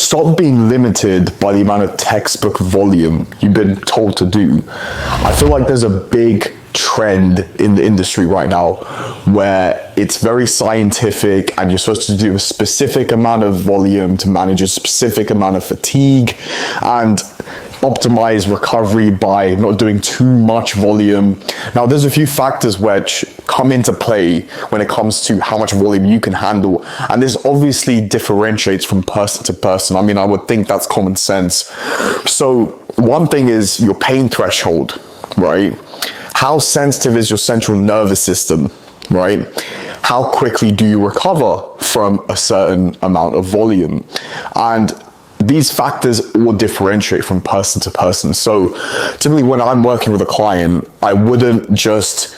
stop being limited by the amount of textbook volume you've been told to do. I feel like there's a big trend in the industry right now where it's very scientific and you're supposed to do a specific amount of volume to manage a specific amount of fatigue and optimize recovery by not doing too much volume. Now, there's a few factors which come into play when it comes to how much volume you can handle, and this obviously differentiates from person to person. I mean, I would think that's common sense. So one thing is your pain threshold, right? How sensitive is your central nervous system, right? How quickly do you recover from a certain amount of volume? And these factors will differentiate from person to person. So typically when I'm working with a client, I wouldn't just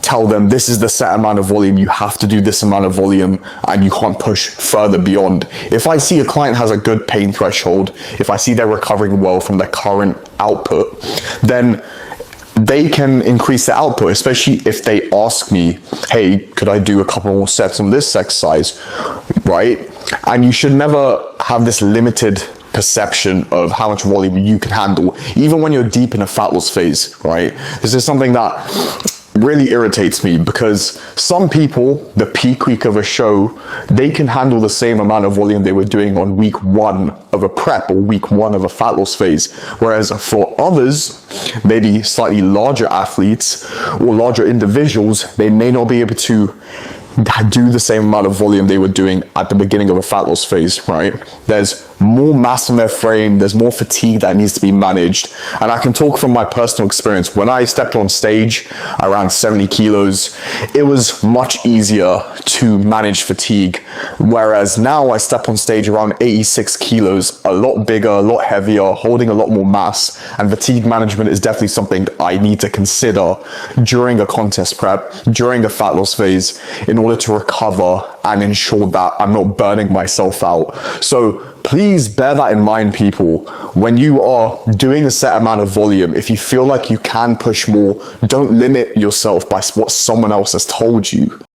tell them this is the set amount of volume, you have to do this amount of volume and you can't push further beyond. If I see a client has a good pain threshold, if I see they're recovering well from their current output, then they can increase the output, especially if they ask me, hey, could I do a couple more sets on this exercise, right? And you should never have this limited perception of how much volume you can handle, even when you're deep in a fat loss phase, right? This is something that really irritates me because some people, the peak week of a show, they can handle the same amount of volume they were doing on week 1 of a prep or week 1 of a fat loss phase. Whereas for others, maybe slightly larger athletes or larger individuals, they may not be able to do the same amount of volume they were doing at the beginning of a fat loss phase, right? There's more mass in their frame, there's more fatigue that needs to be managed. And I can talk from my personal experience. When I stepped on stage around 70 kilos, it was much easier to manage fatigue. Whereas now I step on stage around 86 kilos, a lot bigger, a lot heavier, holding a lot more mass. And fatigue management is definitely something I need to consider during a contest prep, during a fat loss phase, in order to recover and ensure that I'm not burning myself out. So please bear that in mind, people. When you are doing a set amount of volume, if you feel like you can push more, don't limit yourself by what someone else has told you.